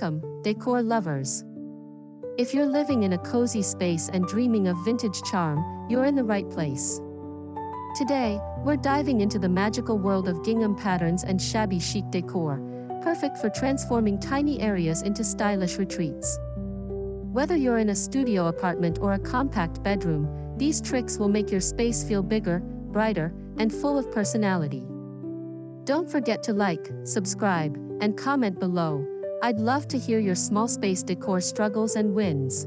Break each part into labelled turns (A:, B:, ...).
A: Welcome, decor lovers. If you're living in a cozy space and dreaming of vintage charm, you're in the right place. Today, we're diving into the magical world of gingham patterns and shabby chic decor, perfect for transforming tiny areas into stylish retreats. Whether you're in a studio apartment or a compact bedroom, these tricks will make your space feel bigger, brighter, and full of personality. Don't forget to like, subscribe, and comment below. I'd love to hear your small space decor struggles and wins.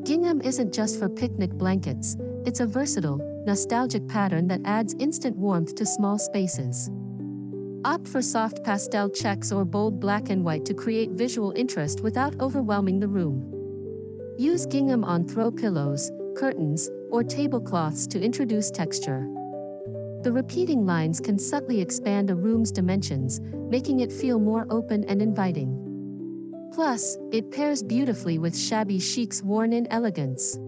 A: Gingham isn't just for picnic blankets, it's a versatile, nostalgic pattern that adds instant warmth to small spaces. Opt for soft pastel checks or bold black and white to create visual interest without overwhelming the room. Use gingham on throw pillows, curtains, or tablecloths to introduce texture. The repeating lines can subtly expand a room's dimensions, making it feel more open and inviting. Plus, it pairs beautifully with shabby chic's worn-in elegance.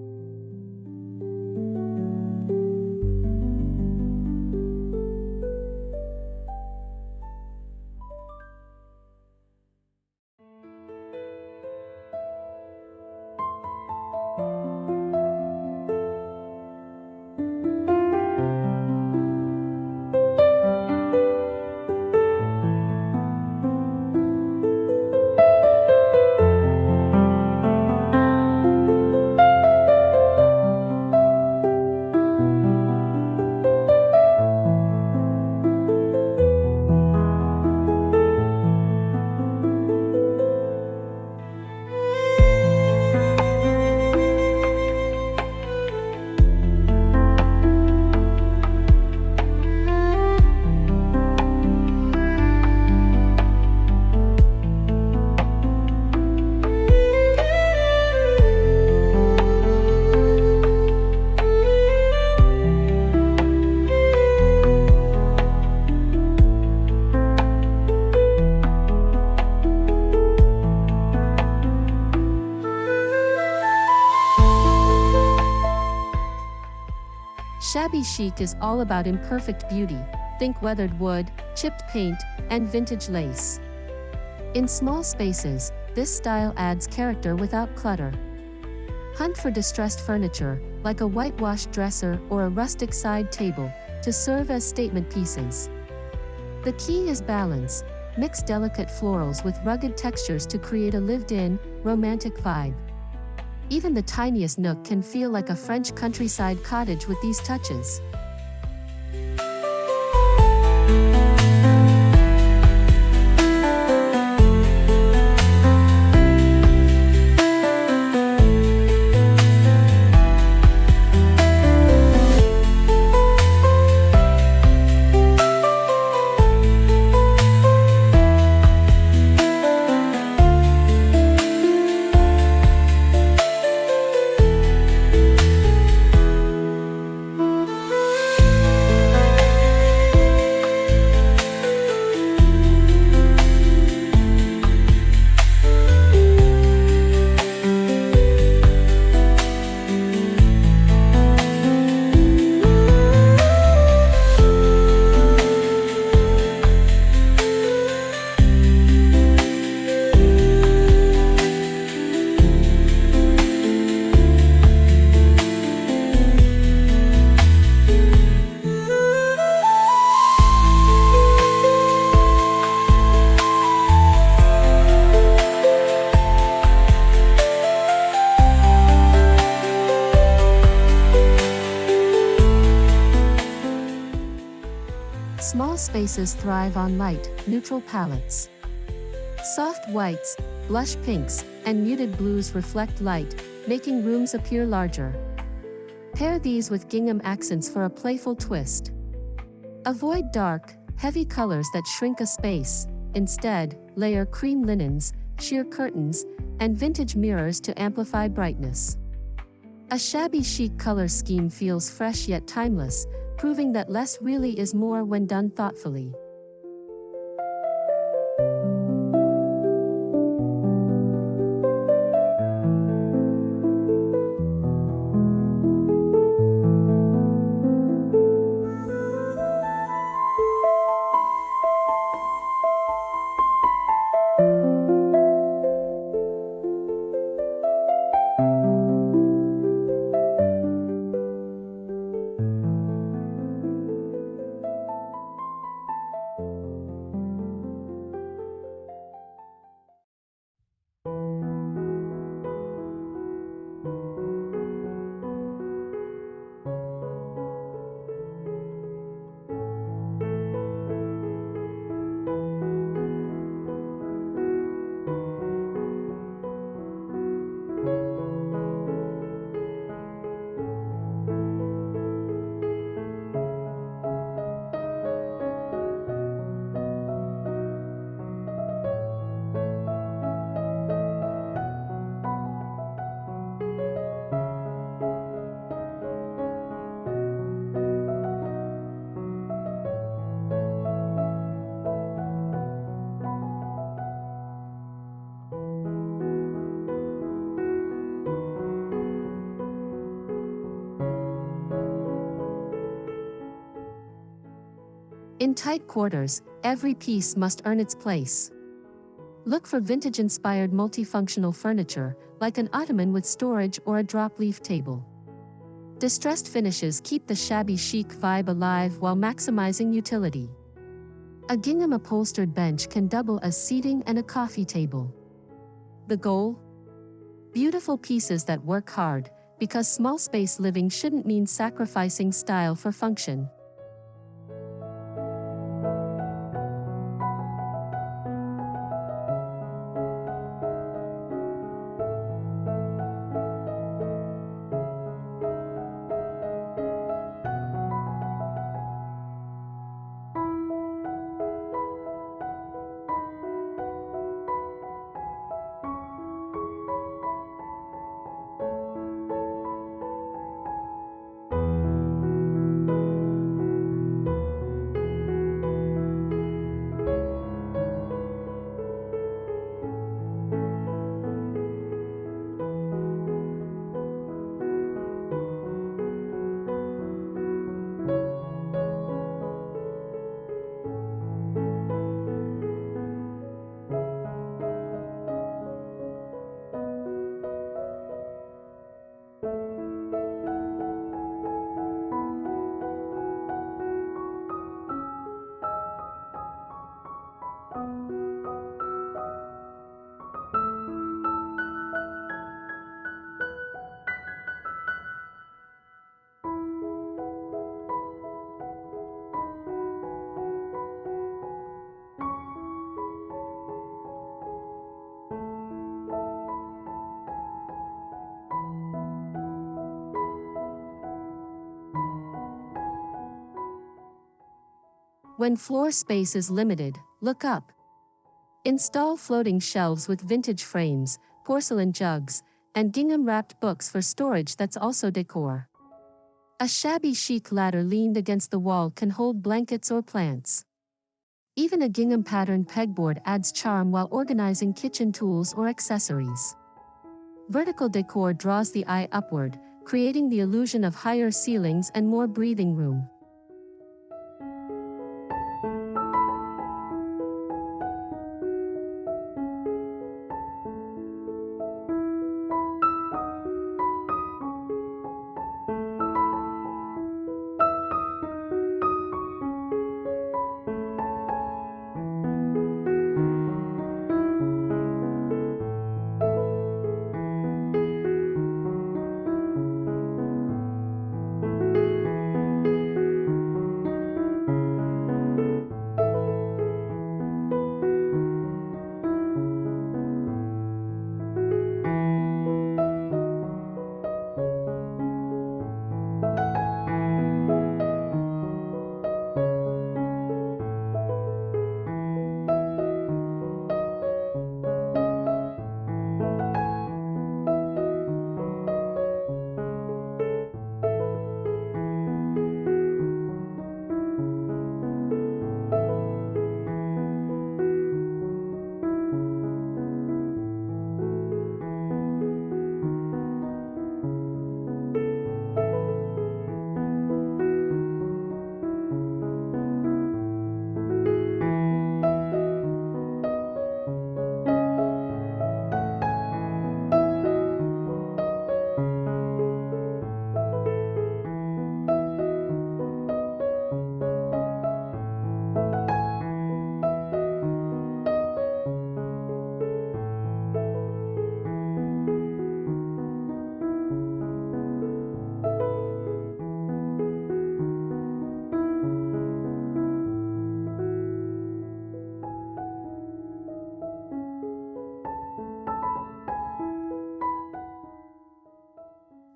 A: Shabby chic is all about imperfect beauty. Think weathered wood, chipped paint, and vintage lace. In small spaces, this style adds character without clutter. Hunt for distressed furniture, like a whitewashed dresser or a rustic side table, to serve as statement pieces. The key is balance. Mix delicate florals with rugged textures to create a lived-in, romantic vibe. Even the tiniest nook can feel like a French countryside cottage with these touches. Small spaces thrive on light, neutral palettes. Soft whites, blush pinks, and muted blues reflect light, making rooms appear larger. Pair these with gingham accents for a playful twist. Avoid dark, heavy colors that shrink a space. Instead, layer cream linens, sheer curtains, and vintage mirrors to amplify brightness. A shabby chic color scheme feels fresh yet timeless, proving that less really is more when done thoughtfully. In tight quarters, every piece must earn its place. Look for vintage-inspired multifunctional furniture, like an ottoman with storage or a drop-leaf table. Distressed finishes keep the shabby chic vibe alive while maximizing utility. A gingham upholstered bench can double as seating and a coffee table. The goal? Beautiful pieces that work hard, because small space living shouldn't mean sacrificing style for function. When floor space is limited, look up. Install floating shelves with vintage frames, porcelain jugs, and gingham-wrapped books for storage that's also decor. A shabby chic ladder leaned against the wall can hold blankets or plants. Even a gingham pattern pegboard adds charm while organizing kitchen tools or accessories. Vertical decor draws the eye upward, creating the illusion of higher ceilings and more breathing room.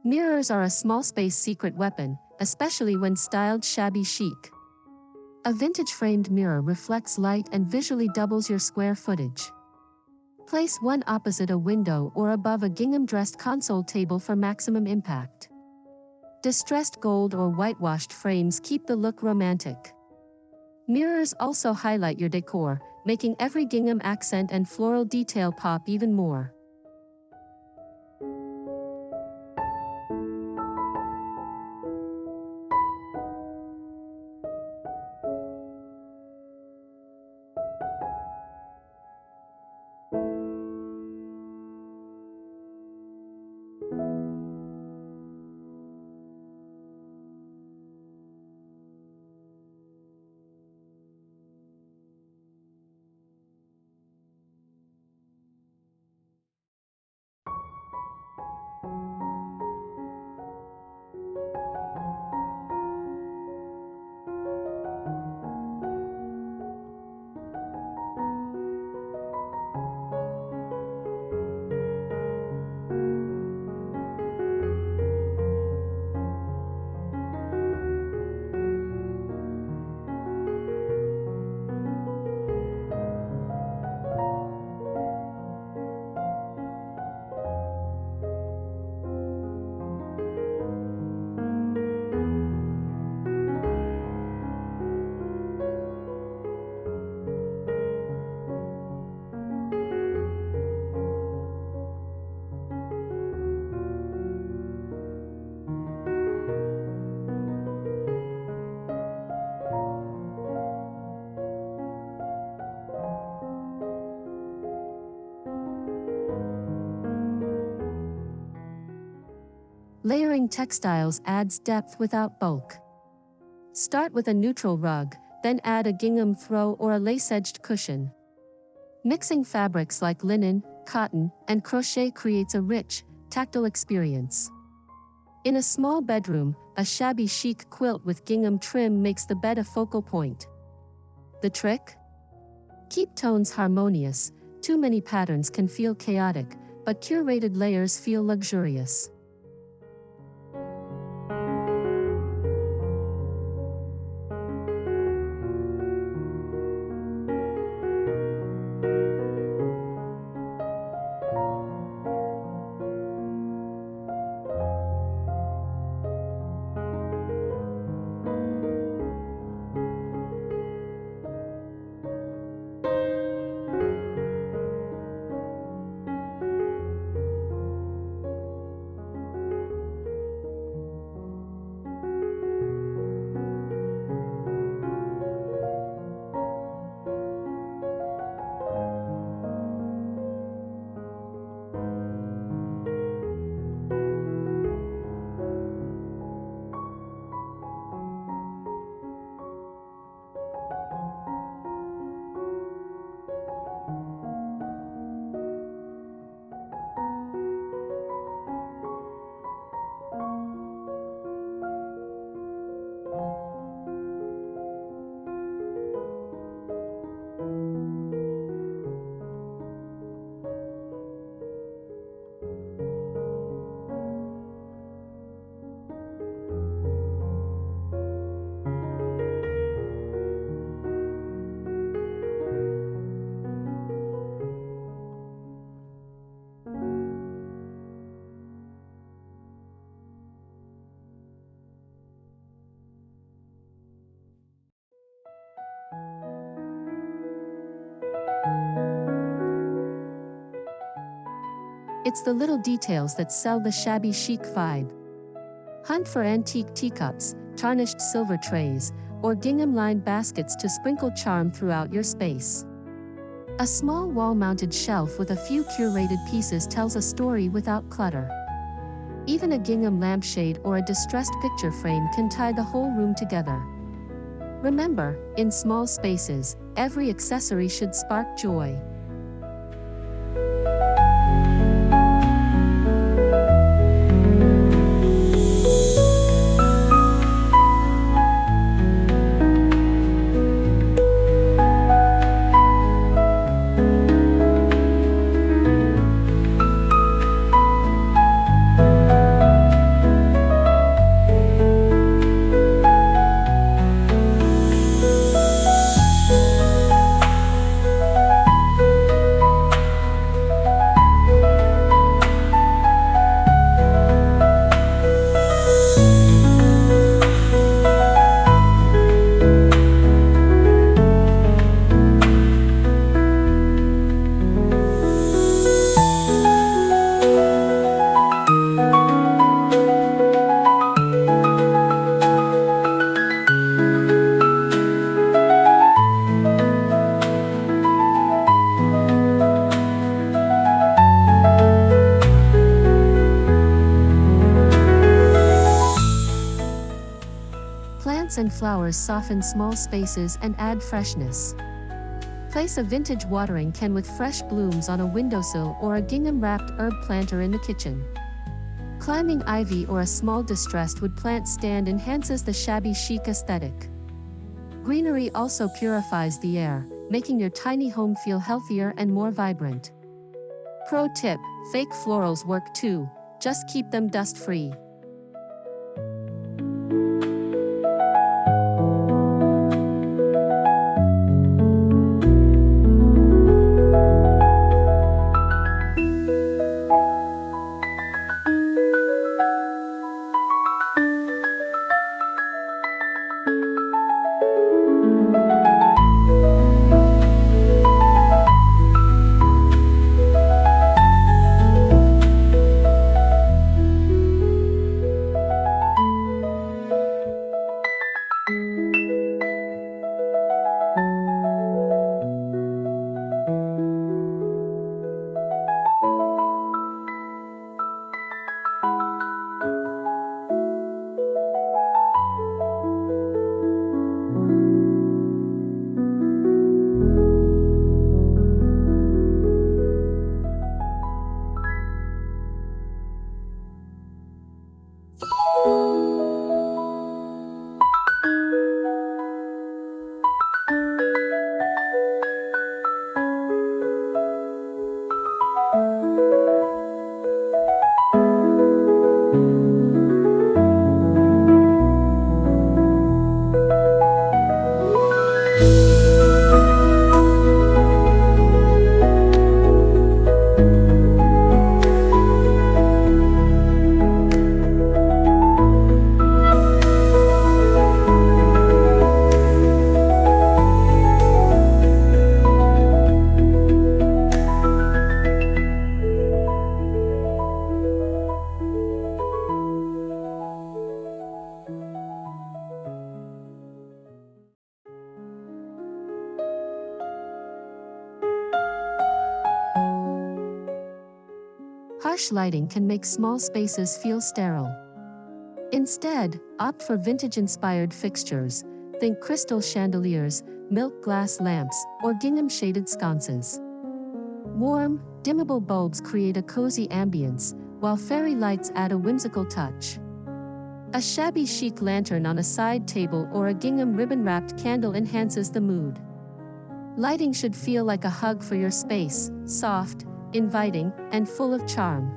A: Mirrors are a small space secret weapon, especially when styled shabby chic. A vintage framed mirror reflects light and visually doubles your square footage. Place one opposite a window or above a gingham-dressed console table for maximum impact. Distressed gold or whitewashed frames keep the look romantic. Mirrors also highlight your decor, making every gingham accent and floral detail pop even more. Layering textiles adds depth without bulk. Start with a neutral rug, then add a gingham throw or a lace-edged cushion. Mixing fabrics like linen, cotton, and crochet creates a rich, tactile experience. In a small bedroom, a shabby chic quilt with gingham trim makes the bed a focal point. The trick? Keep tones harmonious. Too many patterns can feel chaotic, but curated layers feel luxurious. It's the little details that sell the shabby chic vibe. Hunt for antique teacups, tarnished silver trays, or gingham-lined baskets to sprinkle charm throughout your space. A small wall-mounted shelf with a few curated pieces tells a story without clutter. Even a gingham lampshade or a distressed picture frame can tie the whole room together. Remember, in small spaces, every accessory should spark joy. Plants and flowers soften small spaces and add freshness. Place a vintage watering can with fresh blooms on a windowsill or a gingham-wrapped herb planter in the kitchen. Climbing ivy or a small distressed wood plant stand enhances the shabby chic aesthetic. Greenery also purifies the air, making your tiny home feel healthier and more vibrant. Pro tip: fake florals work too, just keep them dust-free. Harsh lighting can make small spaces feel sterile. Instead, opt for vintage-inspired fixtures. Think crystal chandeliers, milk glass lamps, or gingham-shaded sconces. Warm, dimmable bulbs create a cozy ambience, while fairy lights add a whimsical touch. A shabby chic lantern on a side table or a gingham ribbon-wrapped candle enhances the mood. Lighting should feel like a hug for your space, soft, inviting, and full of charm.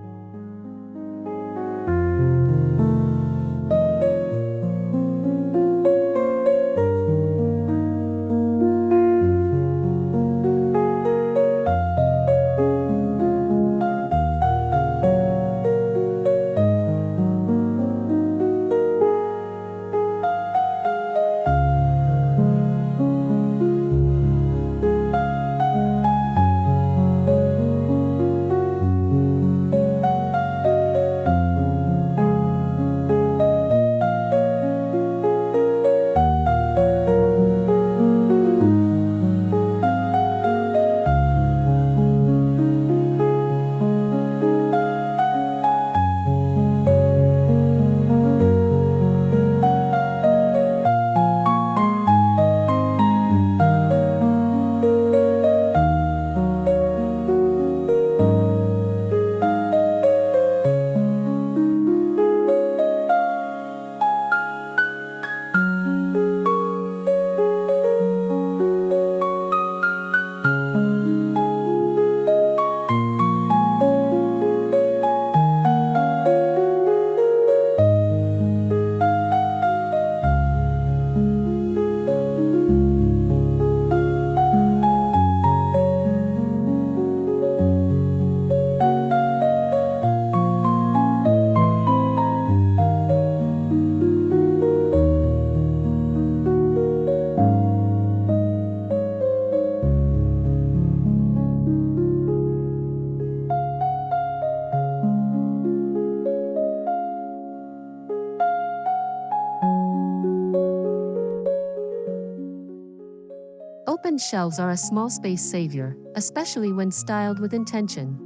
A: Open shelves are a small space savior, especially when styled with intention.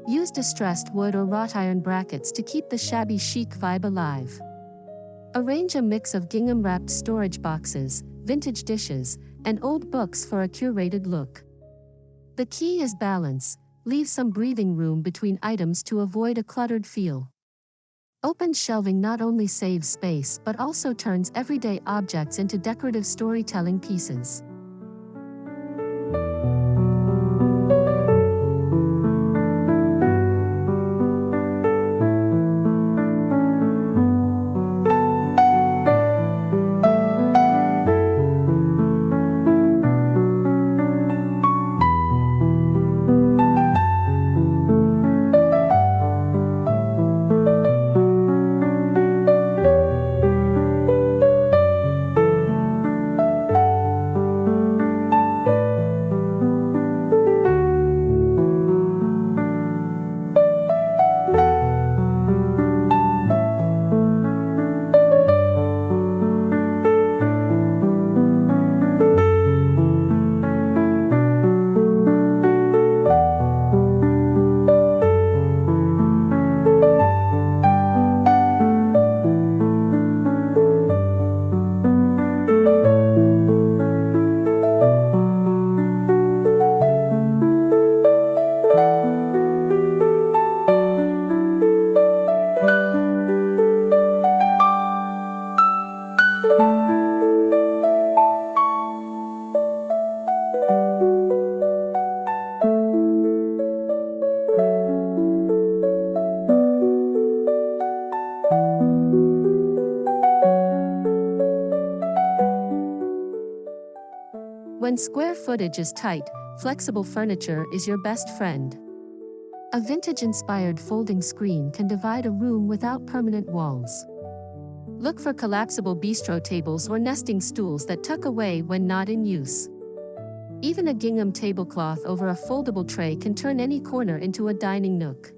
A: Use distressed wood or wrought iron brackets to keep the shabby chic vibe alive. Arrange a mix of gingham-wrapped storage boxes, vintage dishes, and old books for a curated look. The key is balance. Leave some breathing room between items to avoid a cluttered feel. Open shelving not only saves space but also turns everyday objects into decorative storytelling pieces. When square footage is tight, flexible furniture is your best friend. A vintage-inspired folding screen can divide a room without permanent walls. Look for collapsible bistro tables or nesting stools that tuck away when not in use. Even a gingham tablecloth over a foldable tray can turn any corner into a dining nook.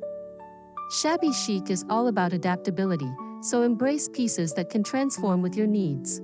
A: Shabby chic is all about adaptability, so embrace pieces that can transform with your needs.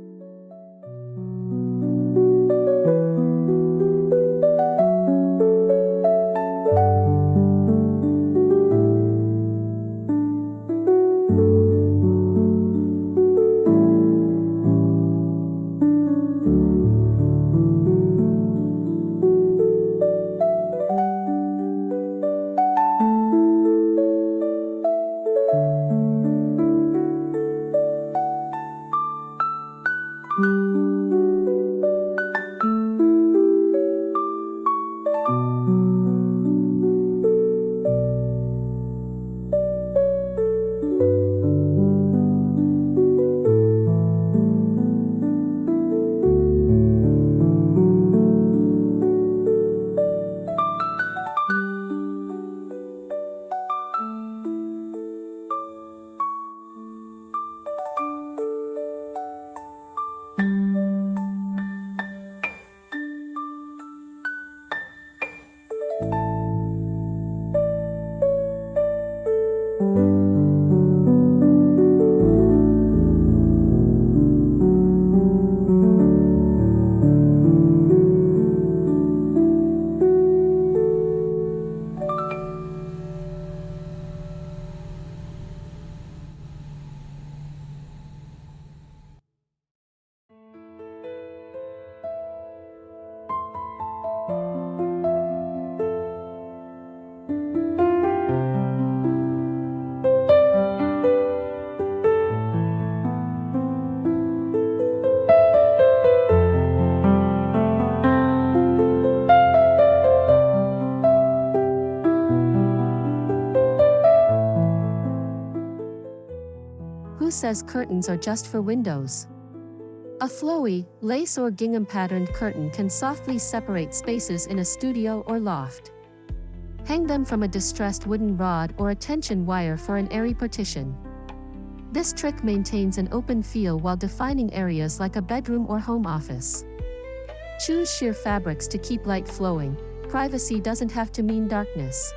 A: Who says curtains are just for windows? A flowy, lace or gingham patterned curtain can softly separate spaces in a studio or loft. Hang them from a distressed wooden rod or a tension wire for an airy partition. This trick maintains an open feel while defining areas like a bedroom or home office. Choose sheer fabrics to keep light flowing. Privacy doesn't have to mean darkness.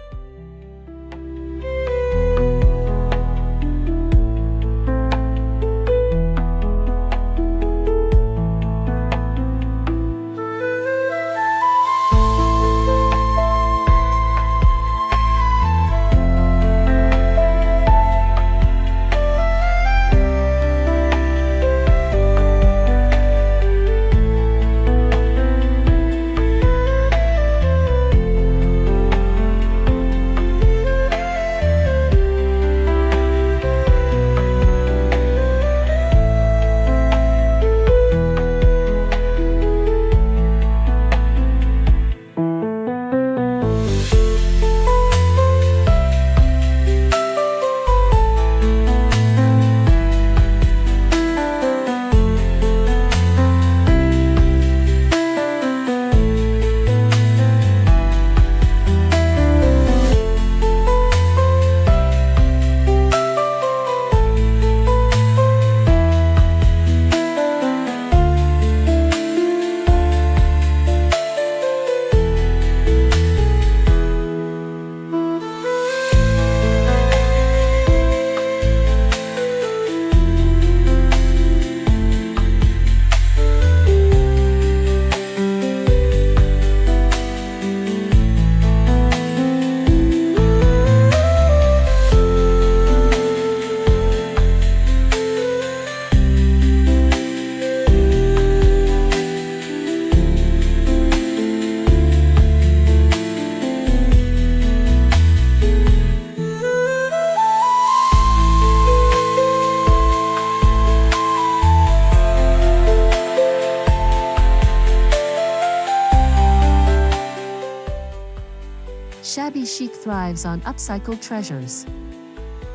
A: Shabby Chic thrives on upcycled treasures.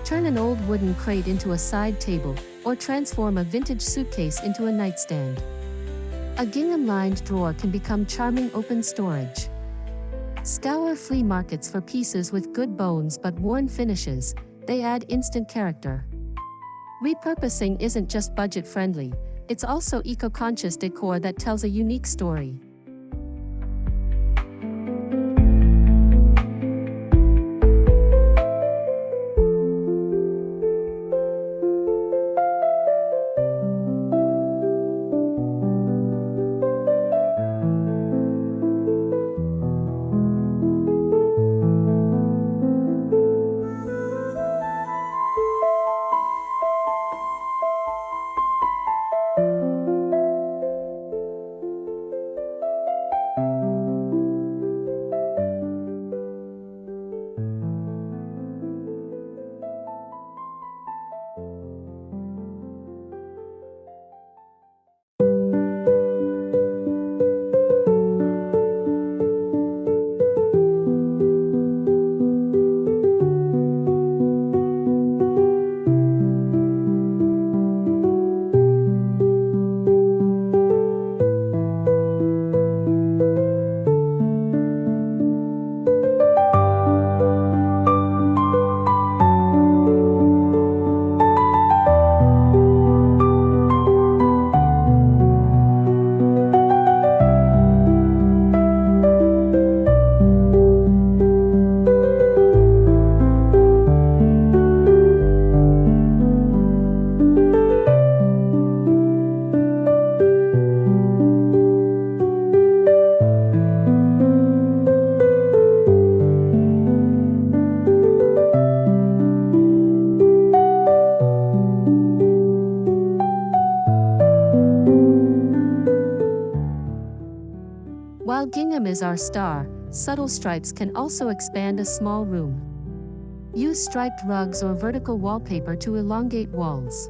A: Turn an old wooden crate into a side table, or transform a vintage suitcase into a nightstand. A gingham-lined drawer can become charming open storage. Scour flea markets for pieces with good bones but worn finishes, they add instant character. Repurposing isn't just budget-friendly, it's also eco-conscious decor that tells a unique story. While gingham is our star, subtle stripes can also expand a small room. Use striped rugs or vertical wallpaper to elongate walls.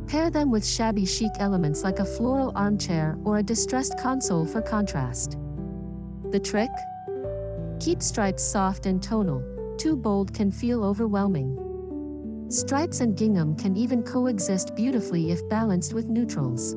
A: Pair them with shabby chic elements like a floral armchair or a distressed console for contrast. The trick? Keep stripes soft and tonal, too bold can feel overwhelming. Stripes and gingham can even coexist beautifully if balanced with neutrals.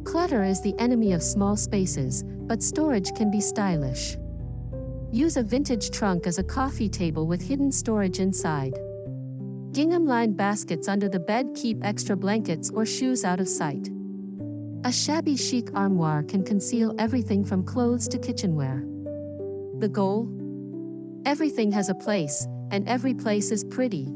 A: Clutter is the enemy of small spaces, but storage can be stylish. Use a vintage trunk as a coffee table with hidden storage inside. Gingham-lined baskets under the bed keep extra blankets or shoes out of sight. A shabby chic armoire can conceal everything from clothes to kitchenware. The goal? Everything has a place, and every place is pretty.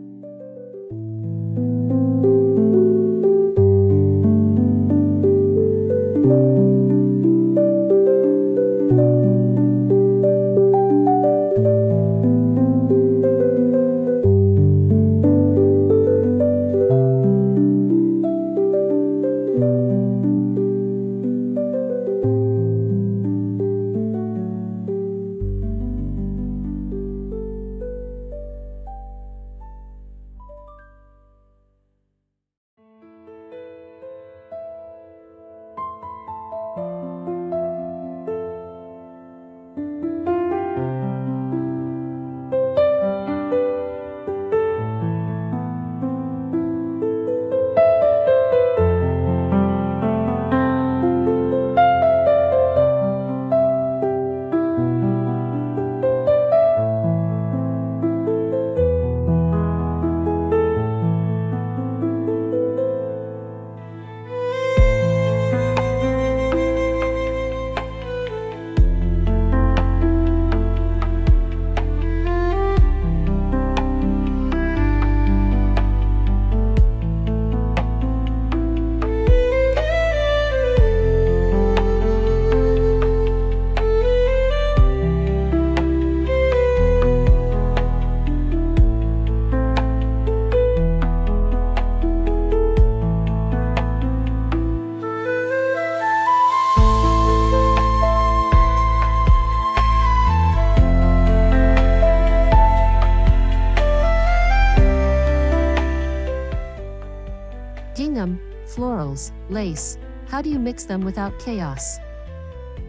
A: florals, lace, how do you mix them without chaos?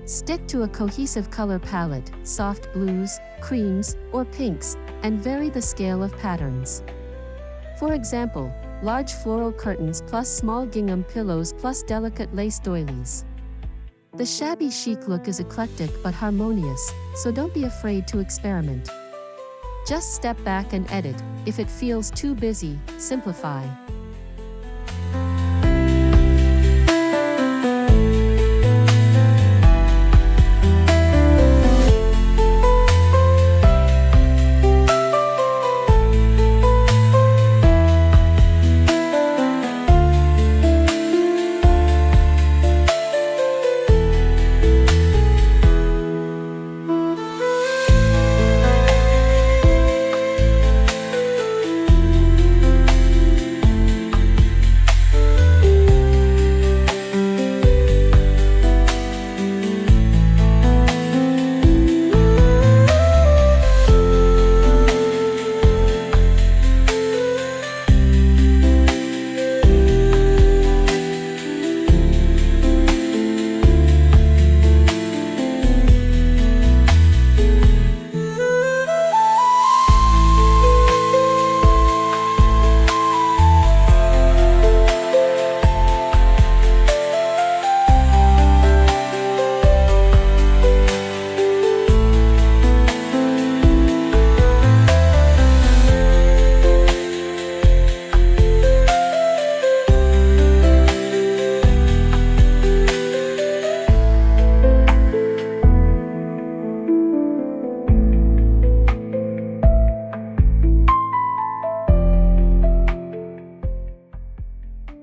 A: Stick to a cohesive color palette, soft blues, creams, or pinks, and vary the scale of patterns. For example, large floral curtains plus small gingham pillows plus delicate lace doilies. The shabby chic look is eclectic but harmonious, so don't be afraid to experiment. Just step back and edit. If it feels too busy, simplify.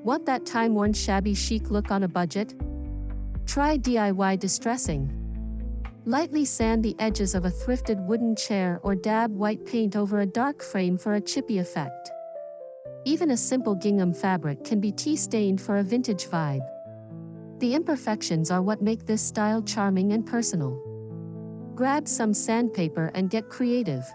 A: Want that time-worn shabby chic look on a budget? Try DIY distressing. Lightly sand the edges of a thrifted wooden chair or dab white paint over a dark frame for a chippy effect. Even a simple gingham fabric can be tea-stained for a vintage vibe. The imperfections are what make this style charming and personal. Grab some sandpaper and get creative.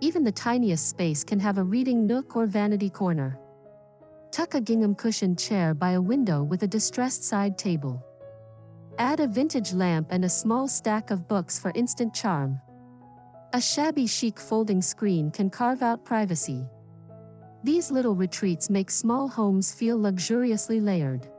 A: Even the tiniest space can have a reading nook or vanity corner. Tuck a gingham cushioned chair by a window with a distressed side table. Add a vintage lamp and a small stack of books for instant charm. A shabby chic folding screen can carve out privacy. These little retreats make small homes feel luxuriously layered.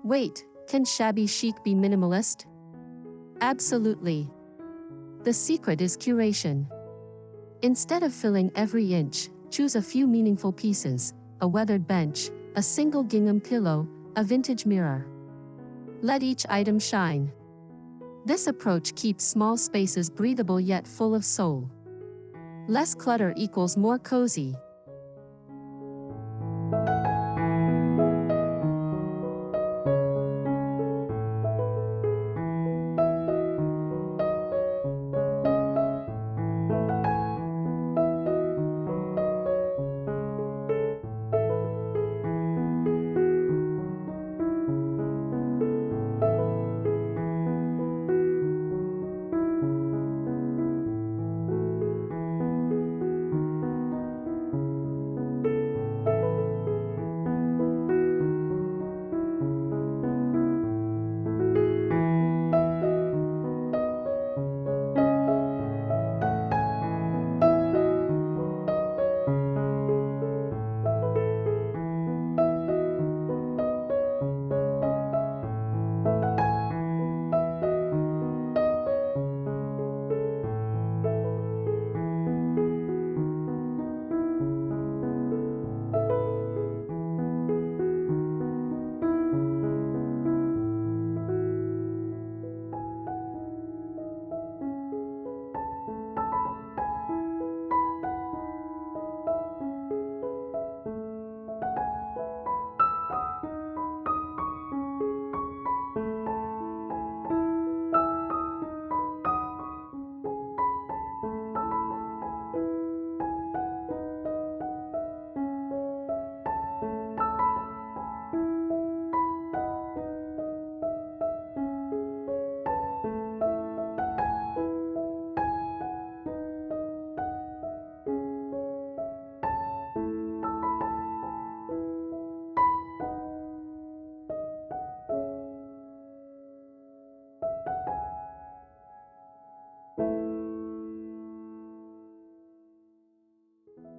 A: Wait, can shabby chic be minimalist? Absolutely. The secret is curation. Instead of filling every inch, choose a few meaningful pieces: a weathered bench, a single gingham pillow, a vintage mirror. Let each item shine. This approach keeps small spaces breathable yet full of soul. Less clutter equals more cozy.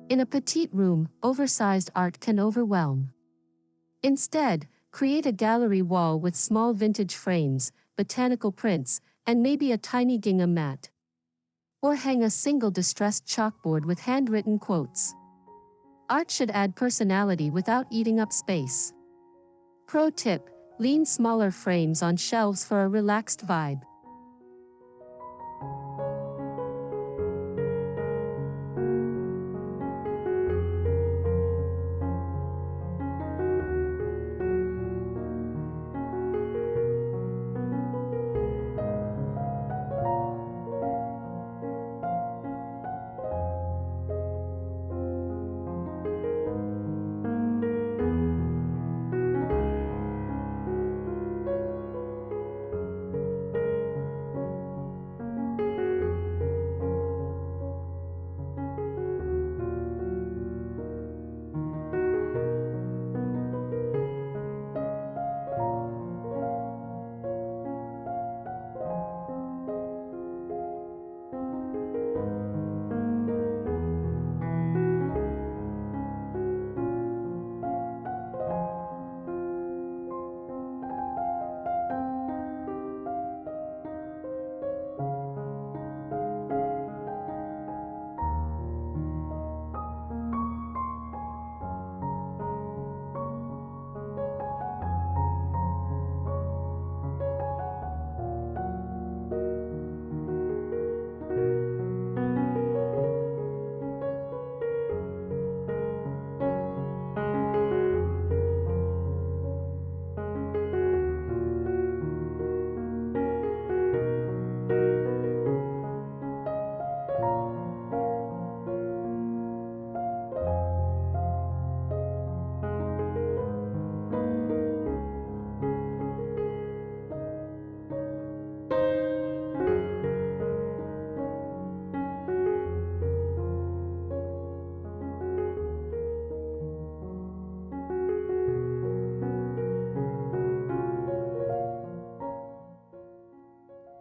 A: In a petite room, oversized art can overwhelm. Instead, create a gallery wall with small vintage frames, botanical prints, and maybe a tiny gingham mat. Or hang a single distressed chalkboard with handwritten quotes. Art should add personality without eating up space. Pro tip: lean smaller frames on shelves for a relaxed vibe.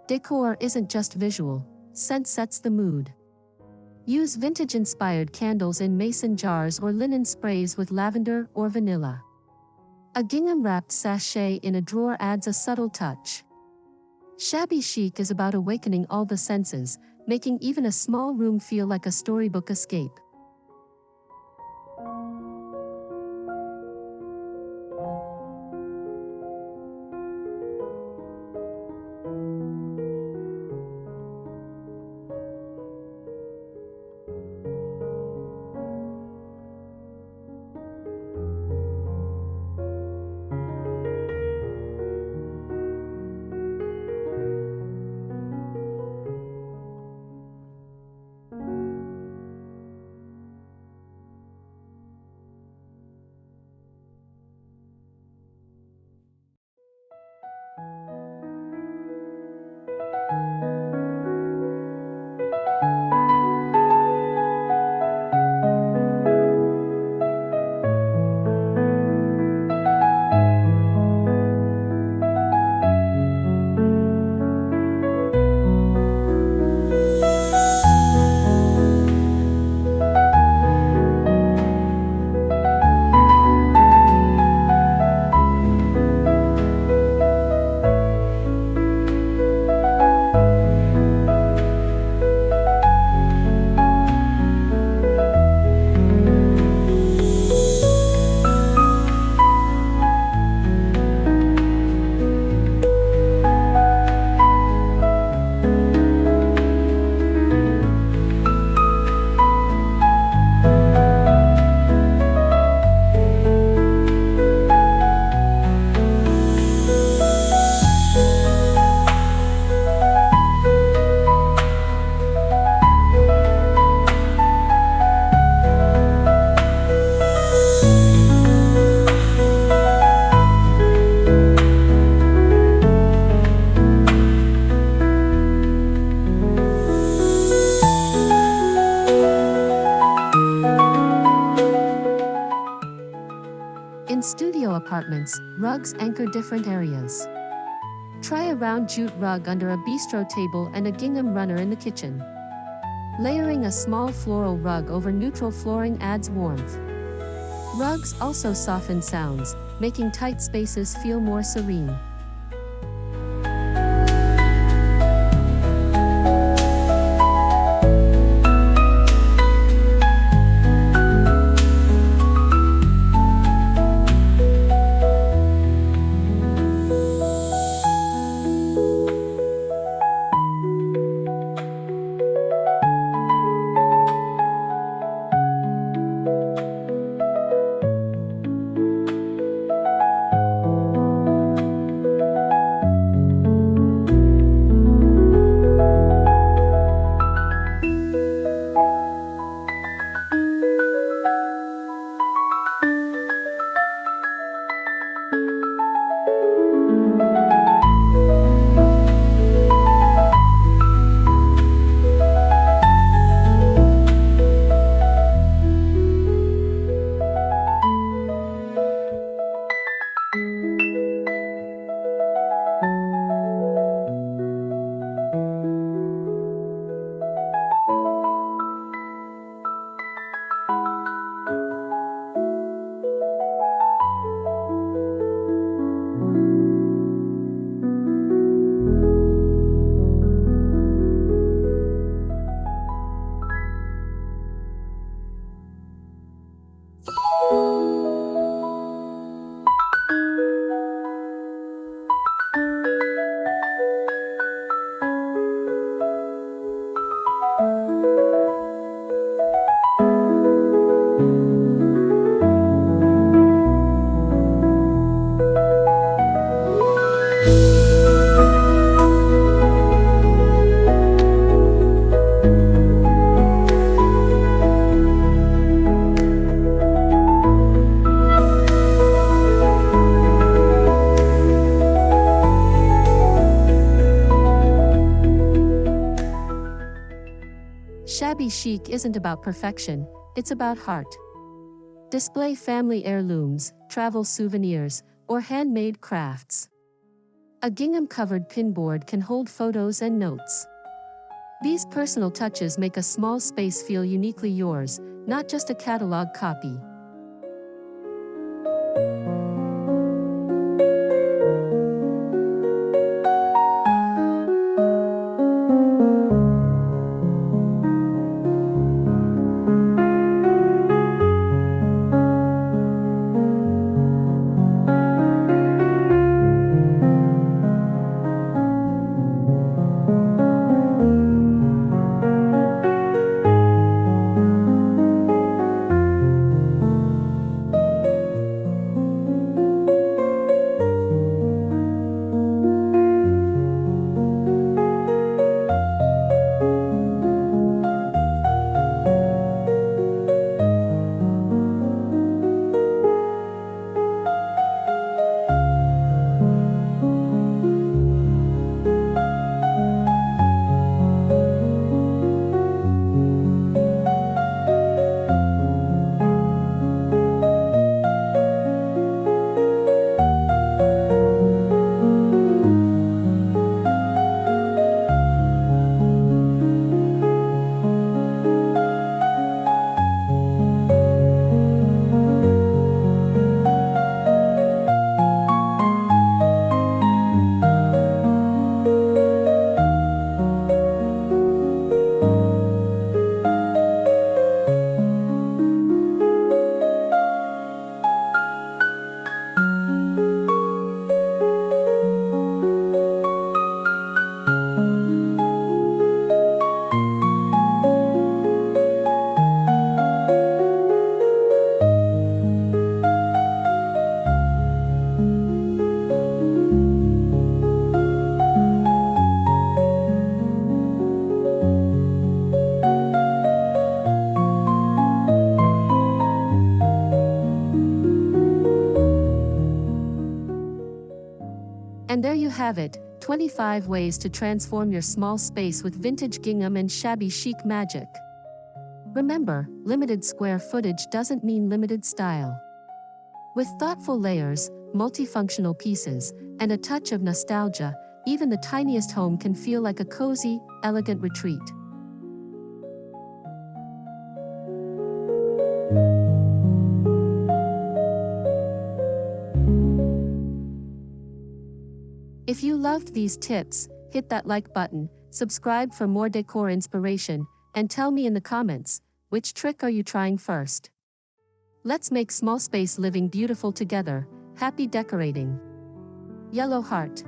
A: Decor isn't just visual, scent sets the mood. Use vintage-inspired candles in mason jars or linen sprays with lavender or vanilla. A gingham-wrapped sachet in a drawer adds a subtle touch. Shabby Chic is about awakening all the senses, making even a small room feel like a storybook escape. In studio apartments, rugs anchor different areas. Try a round jute rug under a bistro table and a gingham runner in the kitchen. Layering a small floral rug over neutral flooring adds warmth. Rugs also soften sounds, making tight spaces feel more serene. Shabby chic isn't about perfection, it's about heart. Display family heirlooms, travel souvenirs, or handmade crafts. A gingham-covered pinboard can hold photos and notes. These personal touches make a small space feel uniquely yours, not just a catalog copy. And there you have it, 25 ways to transform your small space with vintage gingham and shabby chic magic. Remember, limited square footage doesn't mean limited style. With thoughtful layers, multifunctional pieces, and a touch of nostalgia, even the tiniest home can feel like a cozy, elegant retreat. If you loved these tips, hit that like button, subscribe for more decor inspiration, and tell me in the comments, which trick are you trying first? Let's make small space living beautiful together. Happy decorating. Yellow heart.